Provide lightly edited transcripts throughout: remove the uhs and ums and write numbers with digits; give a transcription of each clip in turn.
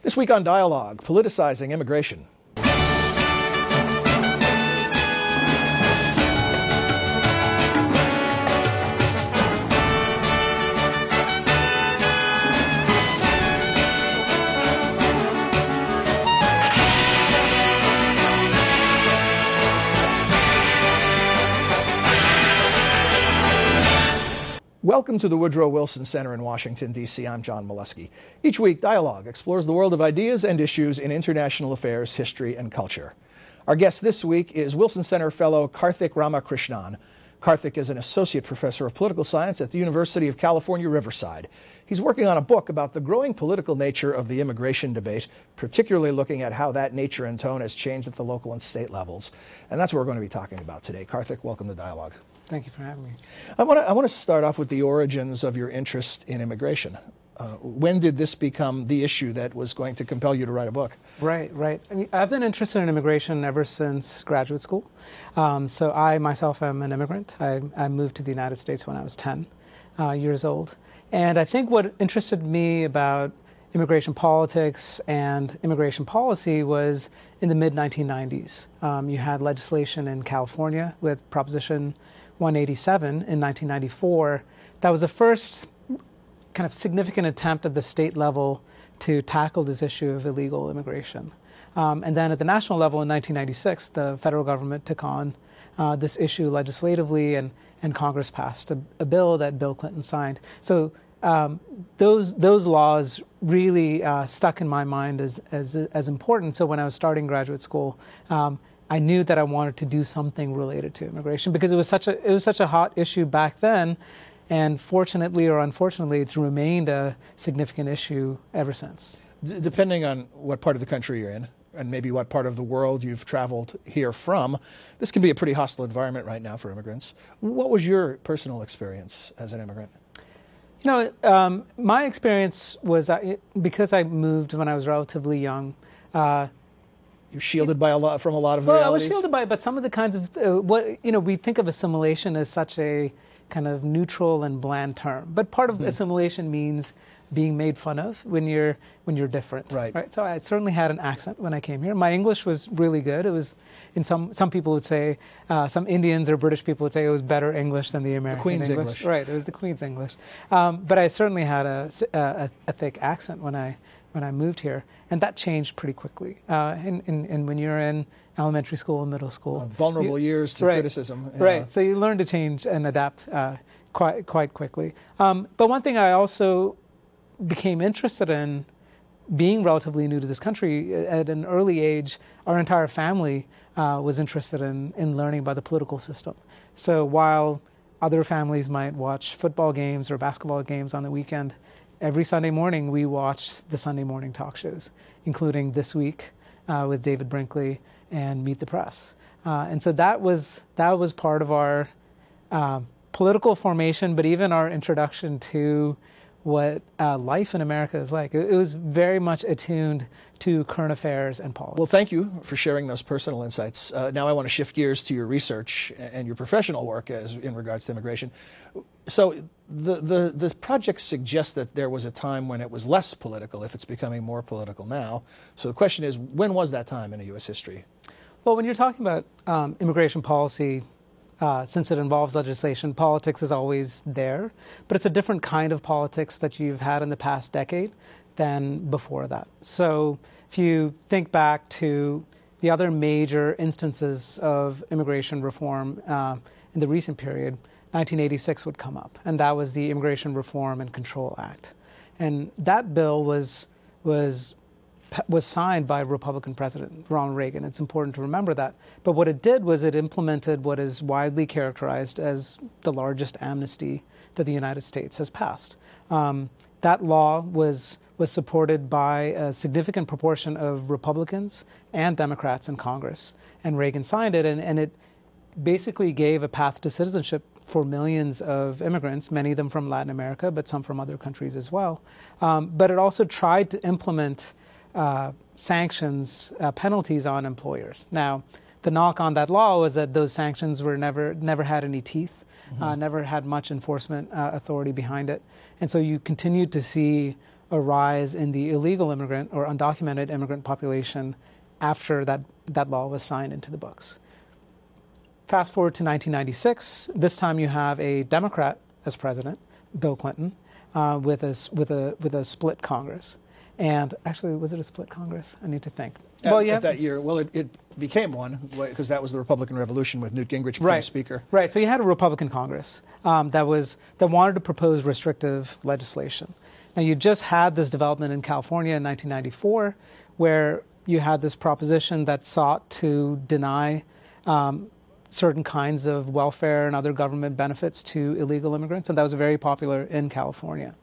This week on Dialogue, Politicizing Immigration. Welcome to the Woodrow Wilson Center in Washington, D.C. I'm John Molesky. Each week, Dialogue explores the world of ideas and issues in international affairs, history, and culture. Our guest this week is Wilson Center fellow Karthick Ramakrishnan. Karthick is an associate professor of political science at the University of California, Riverside. He's working on a book about the growing political nature of the immigration debate, particularly looking at how that nature and tone has changed at the local and state levels. And that's what we're going to be talking about today. Karthick, welcome to Dialogue. Thank you for having me. I want to start off with the origins of your interest in immigration. When did this become the issue that was going to compel you to write a book? Right. I mean, I've been interested in immigration ever since graduate school. So I myself am an immigrant. I moved to the United States when I was 10 years old. And I think what interested me about immigration politics and immigration policy was in the mid-1990s. You had legislation in California with Proposition 187 in 1994. That was the first kind of significant attempt at the state level to tackle this issue of illegal immigration. And then at the national level in 1996, the federal government took on this issue legislatively, and Congress passed a bill that Bill Clinton signed. So those laws really stuck in my mind as important. So when I was starting graduate school, I knew that I wanted to do something related to immigration because it was such a hot issue back then, and fortunately or unfortunately, it's remained a significant issue ever since. Depending on what part of the country you're in, and maybe what part of the world you've traveled here from, this can be a pretty hostile environment right now for immigrants. What was your personal experience as an immigrant? You know, my experience was because I moved when I was relatively young. You're shielded by from a lot of the realities? I was shielded by, but some of the kinds of, we think of assimilation as such a kind of neutral and bland term. But part of assimilation means being made fun of when you're different. Right. So I certainly had an accent when I came here. My English was really good. It was, some people would say, some Indians or British people would say it was better English than the American Queen's English. Right, it was the Queen's English. But I certainly had a thick accent when I moved here, and that changed pretty quickly. And when you're in elementary school and middle school, vulnerable years to criticism. Right. So you learn to change and adapt quite quickly. But one thing I also became interested in, being relatively new to this country at an early age, our entire family was interested in learning about the political system. So while other families might watch football games or basketball games on the weekend, every Sunday morning we watched the Sunday morning talk shows, including This Week with David Brinkley and Meet the Press. And so that was part of our political formation, but even our introduction to what life in America is like. It was very much attuned to current affairs and politics. Well, thank you for sharing those personal insights. Now I want to shift gears to your research and your professional work in regards to immigration. So the project suggests that there was a time when it was less political, if it's becoming more political now. So the question is, when was that time in U.S. history? Well, when you're talking about immigration policy, since it involves legislation, politics is always there, but it's a different kind of politics that you've had in the past decade than before that. So if you think back to the other major instances of immigration reform in the recent period, 1986 would come up, and that was the Immigration Reform and Control Act. And that bill was signed by Republican President Ronald Reagan. It's important to remember that. But what it did was it implemented what is widely characterized as the largest amnesty that the United States has passed. That law was supported by a significant proportion of Republicans and Democrats in Congress. And Reagan signed it, and it basically gave a path to citizenship for millions of immigrants, many of them from Latin America, but some from other countries as well. But it also tried to implement sanctions, penalties on employers. Now, the knock on that law was that those sanctions were never had any teeth, never had much enforcement authority behind it. And so you continued to see a rise in the illegal immigrant or undocumented immigrant population after that law was signed into the books. Fast forward to 1996. This time you have a Democrat as president, Bill Clinton, with a split Congress. And actually, was it a split Congress? I need to think. That year, it became one because that was the Republican Revolution with Newt Gingrich became Speaker. Right. So you had a Republican Congress that wanted to propose restrictive legislation. Now you just had this development in California in 1994, where you had this proposition that sought to deny certain kinds of welfare and other government benefits to illegal immigrants, and that was very popular in California.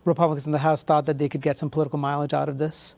Republicans in the House thought that they could get some political mileage out of this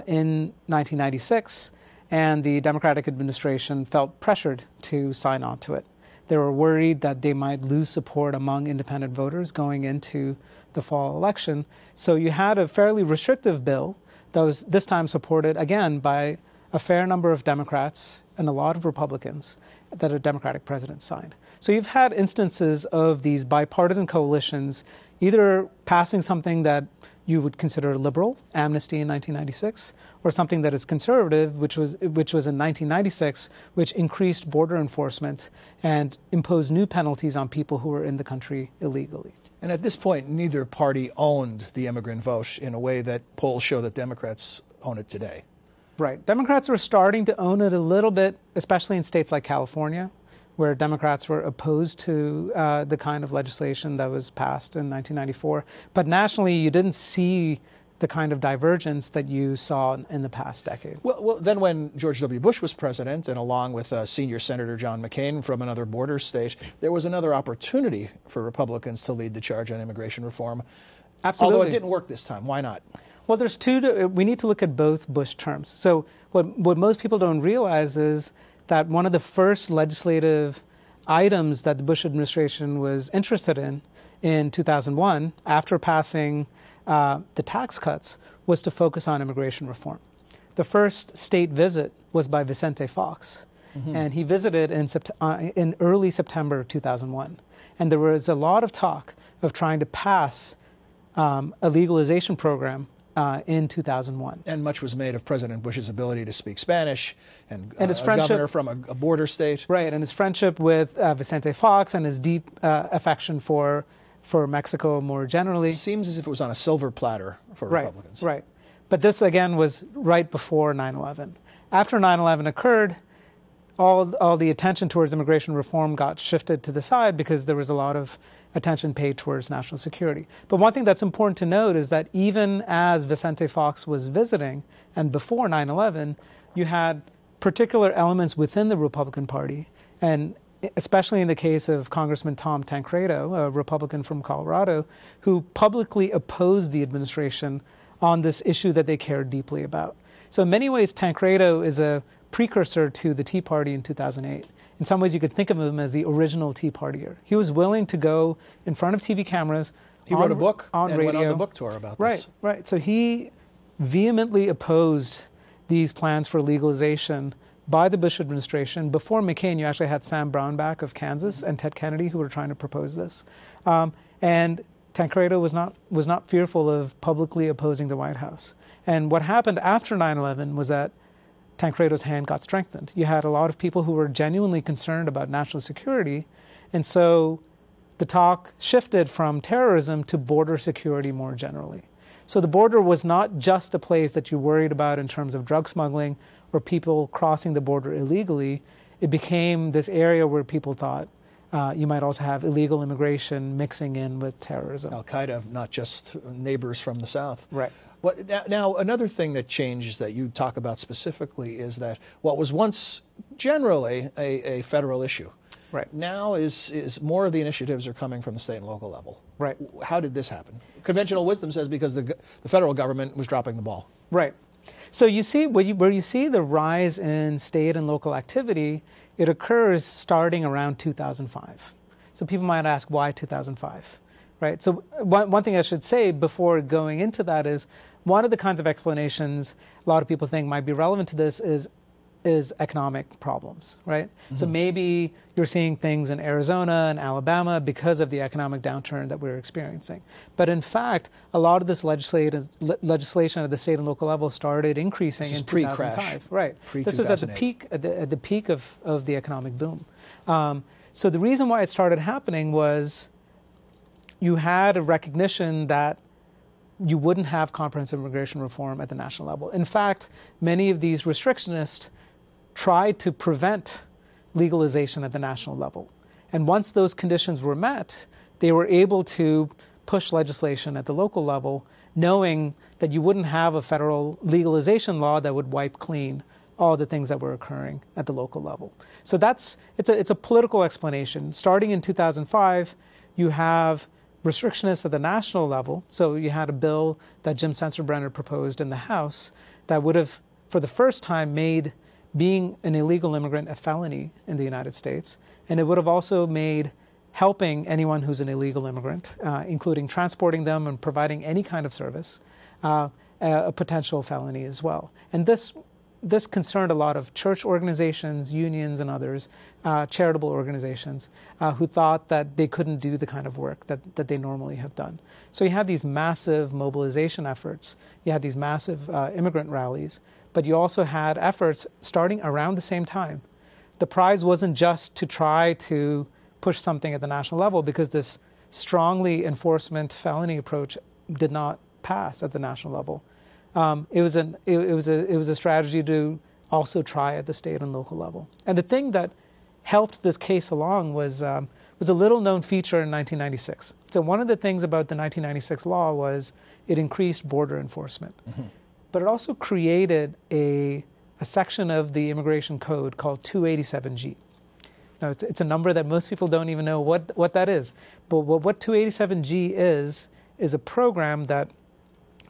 in 1996, and the Democratic administration felt pressured to sign on to it. They were worried that they might lose support among independent voters going into the fall election. So you had a fairly restrictive bill that was this time supported, again, by a fair number of Democrats and a lot of Republicans that a Democratic president signed. So you've had instances of these bipartisan coalitions either passing something that you would consider liberal, amnesty in 1996, or something that is conservative, which was in 1996, which increased border enforcement and imposed new penalties on people who were in the country illegally. And at this point, neither party owned the immigrant vote in a way that polls show that Democrats own it today. Right. Democrats were starting to own it a little bit, especially in states like California, where Democrats were opposed to the kind of legislation that was passed in 1994. But nationally, you didn't see the kind of divergence that you saw in the past decade. Well, then when George W. Bush was president, and along with senior Senator John McCain from another border state, there was another opportunity for Republicans to lead the charge on immigration reform. Absolutely. Although it didn't work this time. Why not? Well, there's we need to look at both Bush terms. So what most people don't realize is that one of the first legislative items that the Bush administration was interested in 2001, after passing the tax cuts, was to focus on immigration reform. The first state visit was by Vicente Fox, and he visited in early September 2001. And there was a lot of talk of trying to pass a legalization program in 2001. And much was made of President Bush's ability to speak Spanish and his a governor from a border state. Right, and his friendship with Vicente Fox and his deep affection for Mexico more generally. Seems as if it was on a silver platter for Republicans. Right. But this, again, was right before 9/11. After 9/11 occurred, all the attention towards immigration reform got shifted to the side because there was a lot of attention paid towards national security. But one thing that's important to note is that even as Vicente Fox was visiting and before 9/11, you had particular elements within the Republican Party, and especially in the case of Congressman Tom Tancredo, a Republican from Colorado, who publicly opposed the administration on this issue that they cared deeply about. So in many ways, Tancredo is a precursor to the Tea Party in 2008. In some ways, you could think of him as the original Tea Partier. He was willing to go in front of TV cameras. He wrote a book on and radio. went on the book tour about this. Right. So he vehemently opposed these plans for legalization by the Bush administration. Before McCain, you actually had Sam Brownback of Kansas and Ted Kennedy who were trying to propose this. And Tancredo was not fearful of publicly opposing the White House. And what happened after 9/11 was that Tancredo's hand got strengthened. You had a lot of people who were genuinely concerned about national security, and so the talk shifted from terrorism to border security more generally. So the border was not just a place that you worried about in terms of drug smuggling or people crossing the border illegally. It became this area where people thought you might also have illegal immigration mixing in with terrorism. Al-Qaeda, not just neighbors from the south. Right. Now, another thing that changed that you talk about specifically is that what was once generally a federal issue, right, now is more of the initiatives are coming from the state and local level. Right. How did this happen? Conventional wisdom says because the federal government was dropping the ball. Right. So you see where you see the rise in state and local activity, it occurs starting around 2005. So people might ask, why 2005? Right. So one thing I should say before going into that is one of the kinds of explanations a lot of people think might be relevant to this is is economic problems, right? So maybe you're seeing things in Arizona and Alabama because of the economic downturn that we're experiencing. But in fact, a lot of this legislation at the state and local level started increasing in 2005. Right. This was at the peak of the economic boom. So the reason why it started happening was you had a recognition that you wouldn't have comprehensive immigration reform at the national level. In fact, many of these restrictionists tried to prevent legalization at the national level. And once those conditions were met, they were able to push legislation at the local level, knowing that you wouldn't have a federal legalization law that would wipe clean all the things that were occurring at the local level. So it's a political explanation. Starting in 2005, you have restrictionists at the national level. So you had a bill that Jim Sensenbrenner proposed in the House that would have, for the first time, made being an illegal immigrant a felony in the United States. And it would have also made helping anyone who's an illegal immigrant, including transporting them and providing any kind of service, a potential felony as well. And this concerned a lot of church organizations, unions, and others, charitable organizations, who thought that they couldn't do the kind of work that they normally have done. So you had these massive mobilization efforts. You had these massive immigrant rallies. But you also had efforts starting around the same time. The prize wasn't just to try to push something at the national level, because this strongly enforcement felony approach did not pass at the national level. It was a strategy to also try at the state and local level. And the thing that helped this case along was a little-known feature in 1996. So one of the things about the 1996 law was it increased border enforcement. But it also created a section of the immigration code called 287G. Now, it's a number that most people don't even know what that is. But what 287G is a program that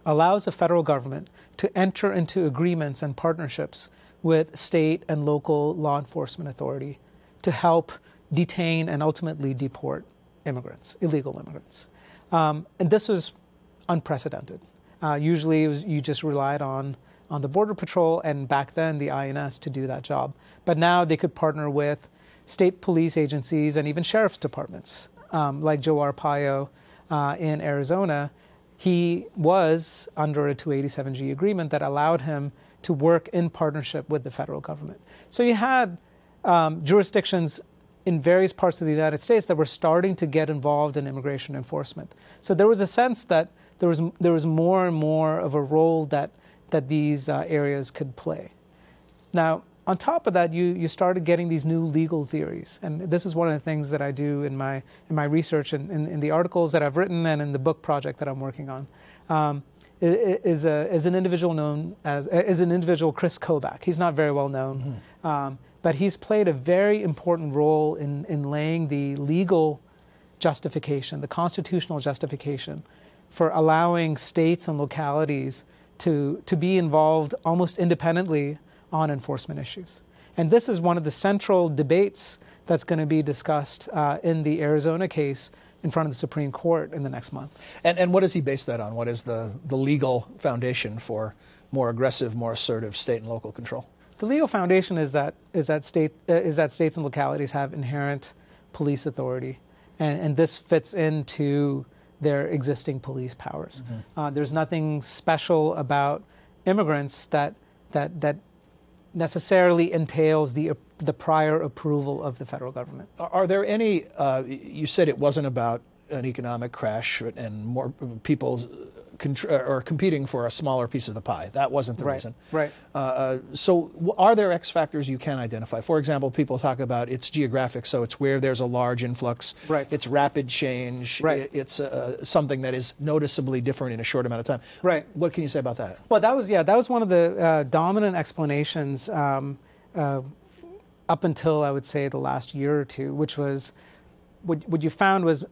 allows the federal government to enter into agreements and partnerships with state and local law enforcement authority to help detain and ultimately deport immigrants, illegal immigrants. And this was unprecedented. Usually you just relied on the Border Patrol and back then the INS to do that job. But now they could partner with state police agencies and even sheriff's departments, like Joe Arpaio in Arizona. He was under a 287G agreement that allowed him to work in partnership with the federal government. So you had jurisdictions in various parts of the United States that were starting to get involved in immigration enforcement. So there was a sense that there was more and more of a role that these areas could play. Now, on top of that, you started getting these new legal theories, and this is one of the things that I do in my research and in the articles that I've written and in the book project that I'm working on. Is an individual Chris Kobach. He's not very well known, but he's played a very important role in laying the legal justification, the constitutional justification for allowing states and localities to be involved almost independently on enforcement issues. And this is one of the central debates that's going to be discussed in the Arizona case in front of the Supreme Court in the next month. And what does he base that on? What is the legal foundation for more aggressive, more assertive state and local control? The legal foundation is that states and localities have inherent police authority, and this fits into their existing police powers. There's nothing special about immigrants that necessarily entails the prior approval of the federal government. Are there any, you said it wasn't about an economic crash and more people or competing for a smaller piece of the pie. That wasn't the reason. Right. So are there X factors you can identify? For example, people talk about it's geographic, so it's where there's a large influx. Right. It's rapid change. Right. It's something that is noticeably different in a short amount of time. Right. What can you say about that? Well, that was one of the dominant explanations up until, I would say, the last year or two, which was what you found was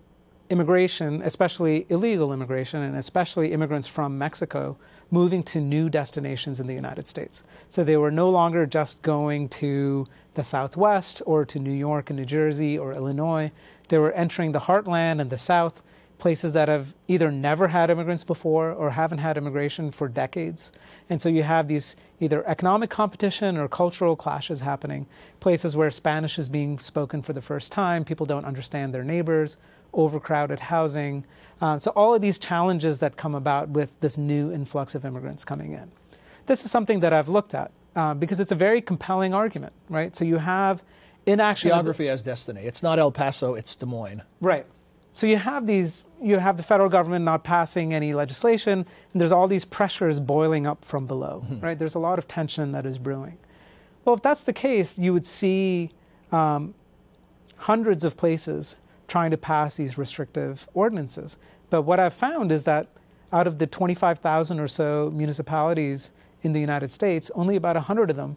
immigration, especially illegal immigration, and especially immigrants from Mexico, moving to new destinations in the United States. So they were no longer just going to the Southwest or to New York and New Jersey or Illinois. They were entering the heartland and the South places that have either never had immigrants before or haven't had immigration for decades. And so you have these either economic competition or cultural clashes happening, places where Spanish is being spoken for the first time, people don't understand their neighbors, overcrowded housing. So all of these challenges that come about with this new influx of immigrants coming in. This is something that I've looked at because it's a very compelling argument, right? So you have inaction. Geography as destiny. It's not El Paso, it's Des Moines. Right. So you have the federal government not passing any legislation, and there's all these pressures boiling up from below, right? There's a lot of tension that is brewing. Well, if that's the case, you would see hundreds of places trying to pass these restrictive ordinances. But what I've found is that out of the 25,000 or so municipalities in the United States, only about 100 of them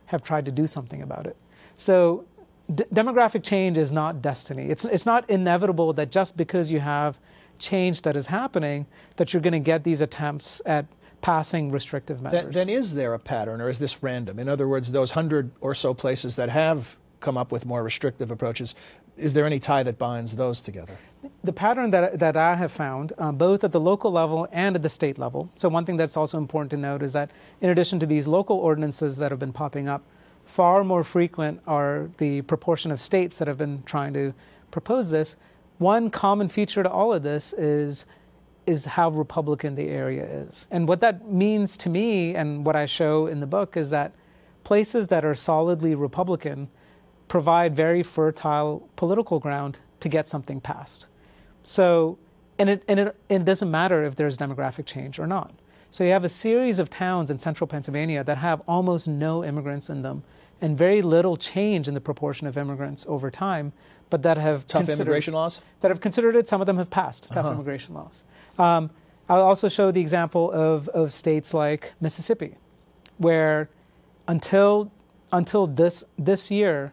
have tried to do something about it. So demographic change is not destiny. It's not inevitable that just because you have change that is happening, that you're going to get these attempts at passing restrictive measures. Then is there a pattern, or is this random? In other words, those 100 or so places that have come up with more restrictive approaches, is there any tie that binds those together? The pattern that I have found, both at the local level and at the state level, so one thing that's also important to note is that in addition to these local ordinances that have been popping up, far more frequent are the proportion of states that have been trying to propose this. One common feature to all of this is how Republican the area is. And what that means to me, and what I show in the book, is that places that are solidly Republican provide very fertile political ground to get something passed. So, and it doesn't matter if there's demographic change or not. So you have a series of towns in central Pennsylvania that have almost no immigrants in them and very little change in the proportion of immigrants over time, but that have tough immigration laws? That have considered it. Some of them have passed tough immigration laws. I'll also show the example of states like Mississippi, where until this year,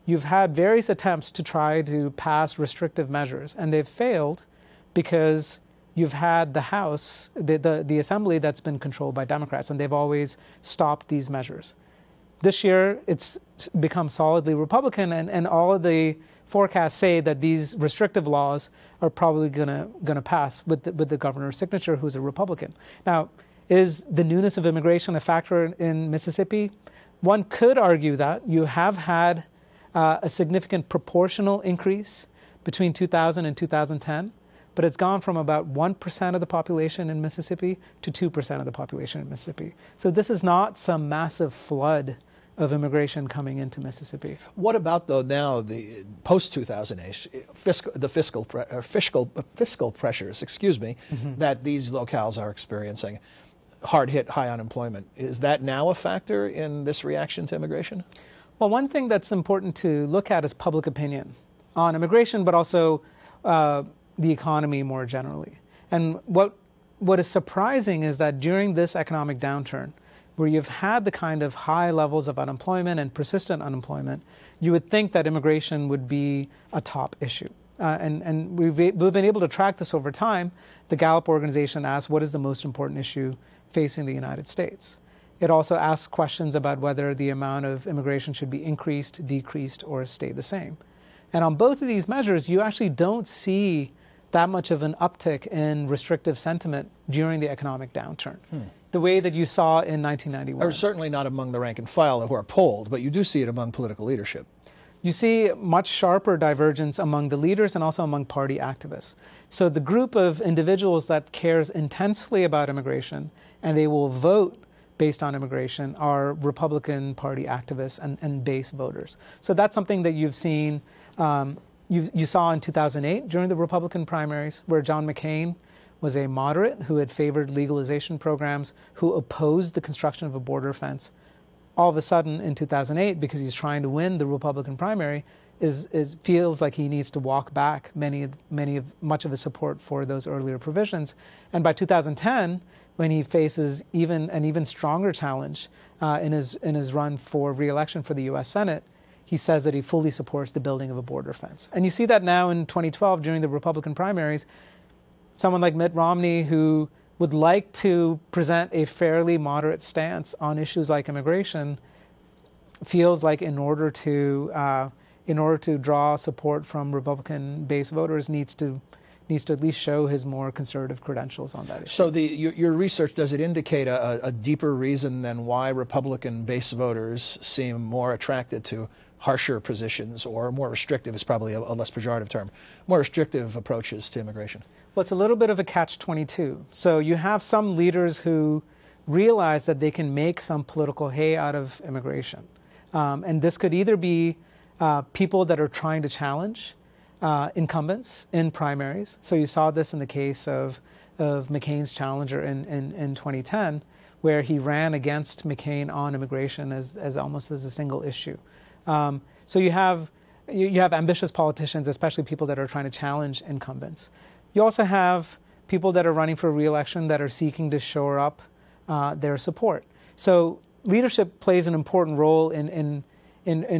you've had various attempts to try to pass restrictive measures, and they've failed because you've had the House, the Assembly that's been controlled by Democrats, and they've always stopped these measures. This year, it's become solidly Republican, and all of the forecasts say that these restrictive laws are probably gonna pass with the governor's signature, who's a Republican. Now, is the newness of immigration a factor in Mississippi? One could argue that you have had a significant proportional increase between 2000 and 2010, but it's gone from about 1% of the population in Mississippi to 2% of the population in Mississippi. So this is not some massive flood of immigration coming into Mississippi. What about, though, now the post-2008 fiscal pressures, that these locales are experiencing? Hard hit, high unemployment. Is that now a factor in this reaction to immigration? Well, one thing that's important to look at is public opinion on immigration, but also the economy more generally. And what is surprising is that during this economic downturn, where you've had the kind of high levels of unemployment and persistent unemployment, you would think that immigration would be a top issue. And we've been able to track this over time. The Gallup organization asks, what is the most important issue facing the United States? It also asks questions about whether the amount of immigration should be increased, decreased, or stay the same. And on both of these measures, you actually don't see that much of an uptick in restrictive sentiment during the economic downturn, the way that you saw in 1991. Or certainly not among the rank and file who are polled, but you do see it among political leadership. You see much sharper divergence among the leaders and also among party activists. So the group of individuals that cares intensely about immigration and they will vote based on immigration are Republican Party activists and base voters. So that's something that you've seen, you saw in 2008 during the Republican primaries, where John McCain was a moderate who had favored legalization programs, who opposed the construction of a border fence. All of a sudden in 2008, because he's trying to win the Republican primary, feels like he needs to walk back much of his support for those earlier provisions. And by 2010, when he faces an even stronger challenge in his run for re-election for the U.S. Senate, he says that he fully supports the building of a border fence. And you see that now in 2012 during the Republican primaries. Someone like Mitt Romney, who would like to present a fairly moderate stance on issues like immigration, feels like in order to draw support from Republican-based voters, needs to needs to at least show his more conservative credentials on that issue. So your research, does it indicate a deeper reason than why Republican base voters seem more attracted to harsher positions, or more restrictive is probably a less pejorative term, more restrictive approaches to immigration? Well, it's a little bit of a catch-22. So you have some leaders who realize that they can make some political hay out of immigration. And this could either be people that are trying to challenge incumbents in primaries. So you saw this in the case of McCain's challenger in 2010, where he ran against McCain on immigration as almost as a single issue. So you have ambitious politicians, especially people that are trying to challenge incumbents. You also have people that are running for re-election that are seeking to shore up their support. So leadership plays an important role in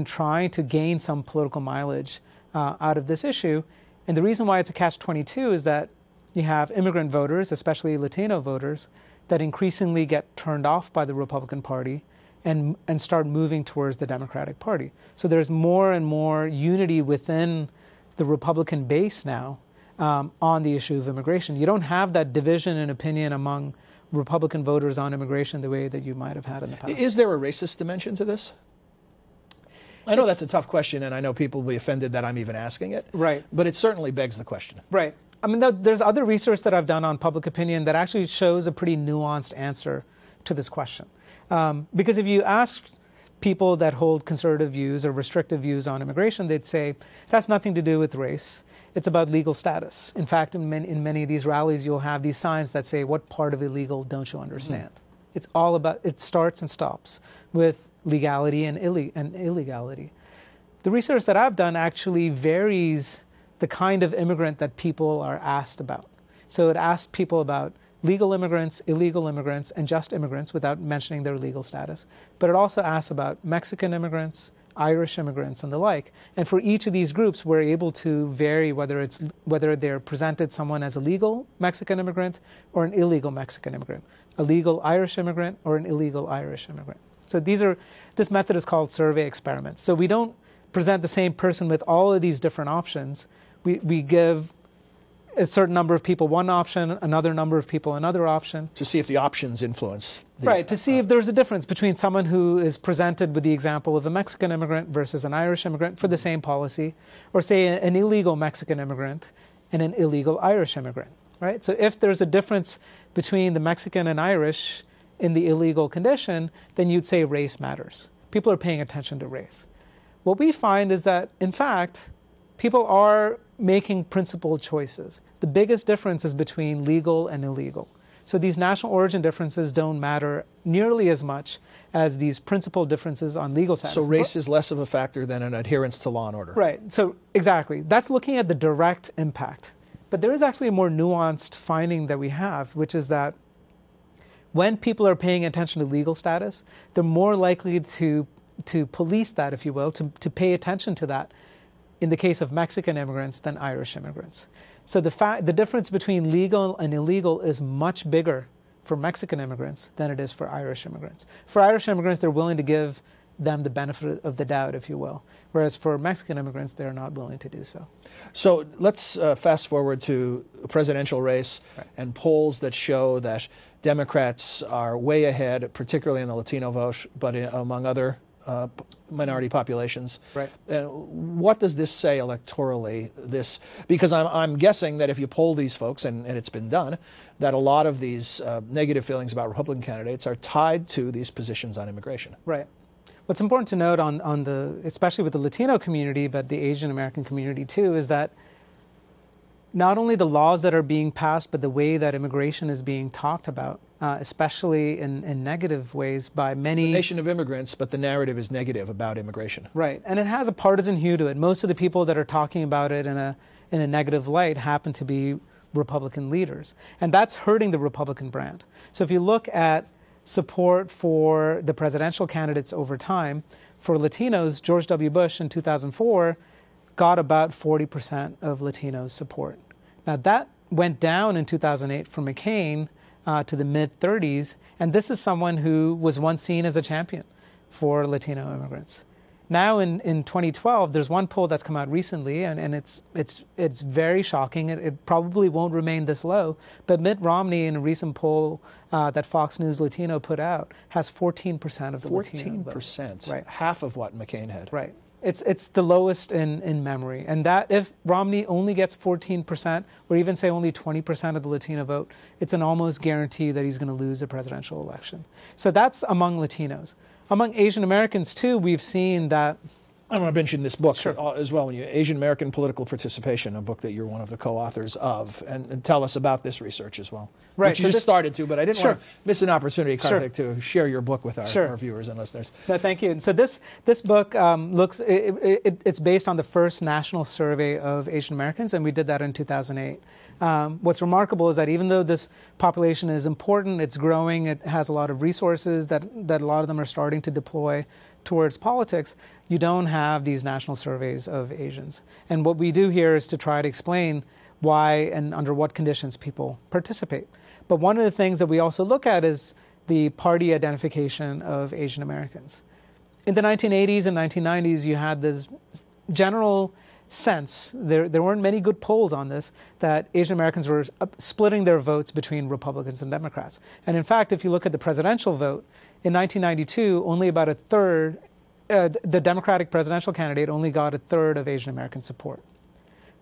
trying to gain some political mileage out of this issue. And the reason why it's a catch-22 is that you have immigrant voters, especially Latino voters, that increasingly get turned off by the Republican Party and start moving towards the Democratic Party. So there's more and more unity within the Republican base now on the issue of immigration. You don't have that division in opinion among Republican voters on immigration the way that you might have had in the past. Is there a racist dimension to this? I know that's a tough question, and I know people will be offended that I'm even asking it. Right. But it certainly begs the question. Right. I mean, there's other research that I've done on public opinion that actually shows a pretty nuanced answer to this question. Because if you ask people that hold conservative views or restrictive views on immigration, they'd say it has nothing to do with race. It's about legal status. In fact, in many of these rallies, you'll have these signs that say, "What part of illegal don't you understand?" Mm-hmm. It's all about, it starts and stops with legality and illegality. The research that I've done actually varies the kind of immigrant that people are asked about. So it asks people about legal immigrants, illegal immigrants, and just immigrants without mentioning their legal status. But it also asks about Mexican immigrants, Irish immigrants, and the like. And for each of these groups, we're able to vary whether they're presented someone as a legal Mexican immigrant or an illegal Mexican immigrant, a legal Irish immigrant or an illegal Irish immigrant. So this method is called survey experiments. So we don't present the same person with all of these different options. We give a certain number of people one option, another number of people another option. To see if the options influence. To see if there's a difference between someone who is presented with the example of a Mexican immigrant versus an Irish immigrant for the same policy, or say an illegal Mexican immigrant and an illegal Irish immigrant, right? So if there's a difference between the Mexican and Irish in the illegal condition, then you'd say race matters. People are paying attention to race. What we find is that, in fact, people are making principled choices. The biggest difference is between legal and illegal. So these national origin differences don't matter nearly as much as these principled differences on legal status. So race is less of a factor than an adherence to law and order. Right. So exactly. That's looking at the direct impact. But there is actually a more nuanced finding that we have, which is that when people are paying attention to legal status, they're more likely to police that, if you will, to pay attention to that in the case of Mexican immigrants than Irish immigrants. So the difference between legal and illegal is much bigger for Mexican immigrants than it is for Irish immigrants. For Irish immigrants, they're willing to give them the benefit of the doubt, if you will, whereas for Mexican immigrants, they're not willing to do so. So let's fast forward to a presidential race and polls that show that Democrats are way ahead, particularly in the Latino vote, but among other minority populations. Right. What does this say electorally? Because I'm guessing that if you poll these folks, and it's been done, that a lot of these negative feelings about Republican candidates are tied to these positions on immigration. Right. What's important to note especially with the Latino community, but the Asian American community too, is that not only the laws that are being passed, but the way that immigration is being talked about, especially in negative ways by many. The nation of immigrants, but the narrative is negative about immigration. Right, and it has a partisan hue to it. Most of the people that are talking about it in a negative light happen to be Republican leaders, and that's hurting the Republican brand. So if you look at support for the presidential candidates over time, for Latinos, George W. Bush in 2004 got about 40% of Latinos' support. Now that went down in 2008 for McCain to the mid-30s, and this is someone who was once seen as a champion for Latino immigrants. Now in 2012, there's one poll that's come out recently, and it's very shocking. It probably won't remain this low, but Mitt Romney, in a recent poll that Fox News Latino put out, has 14% of the Latino vote. 14%, right? Half of what McCain had. Right. It's the lowest in memory, and that if Romney only gets 14%, or even say only 20% of the Latino vote, it's an almost guarantee that he's going to lose the presidential election. So that's among Latinos. Among Asian Americans, too, we've seen that. I want to mention this book Sure. as well, Asian American Political Participation, a book that you're one of the co-authors of, and tell us about this research as well. Right. Which you just started to, but I didn't Sure. want to miss an opportunity, Karthick, Sure. to share your book with Sure. our viewers and listeners. No, thank you. And so this book it's based on the first national survey of Asian Americans, and we did that in 2008. What's remarkable is that even though this population is important, it's growing, it has a lot of resources that a lot of them are starting to deploy towards politics, you don't have these national surveys of Asians. And what we do here is to try to explain why and under what conditions people participate. But one of the things that we also look at is the party identification of Asian Americans. In the 1980s and 1990s, you had this general sense, there weren't many good polls on this, that Asian Americans were splitting their votes between Republicans and Democrats. And in fact, if you look at the presidential vote, in 1992, only about a third, the Democratic presidential candidate only got a third of Asian American support.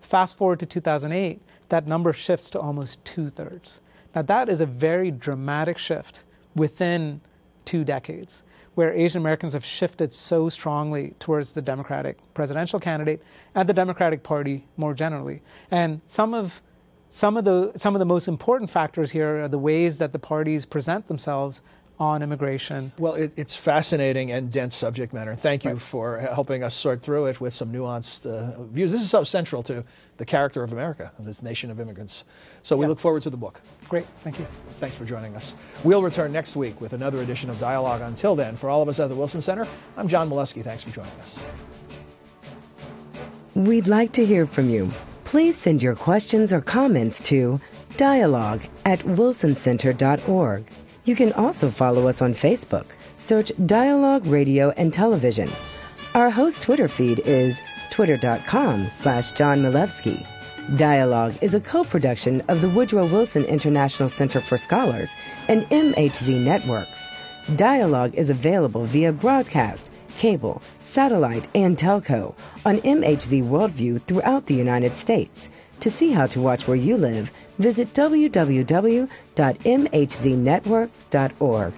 Fast forward to 2008, that number shifts to almost 2/3. Now that is a very dramatic shift within 2 decades, where Asian Americans have shifted so strongly towards the Democratic presidential candidate and the Democratic Party more generally. And some of the most important factors here are the ways that the parties present themselves on immigration. Well, it's fascinating and dense subject matter. Thank you for helping us sort through it with some nuanced views. This is so central to the character of America, of this nation of immigrants. So we look forward to the book. Great. Thank you. Thanks for joining us. We'll return next week with another edition of Dialogue. Until then, for all of us at the Wilson Center, I'm John Molesky. Thanks for joining us. We'd like to hear from you. Please send your questions or comments to dialogue@wilsoncenter.org. You can also follow us on Facebook. Search Dialogue Radio and Television. Our host Twitter feed is twitter.com/John Milewski. Dialogue is a co-production of the Woodrow Wilson International Center for Scholars and MHZ Networks. Dialogue is available via broadcast, cable, satellite, and telco on MHZ Worldview throughout the United States. To see how to watch where you live, visit www.mhznetworks.org.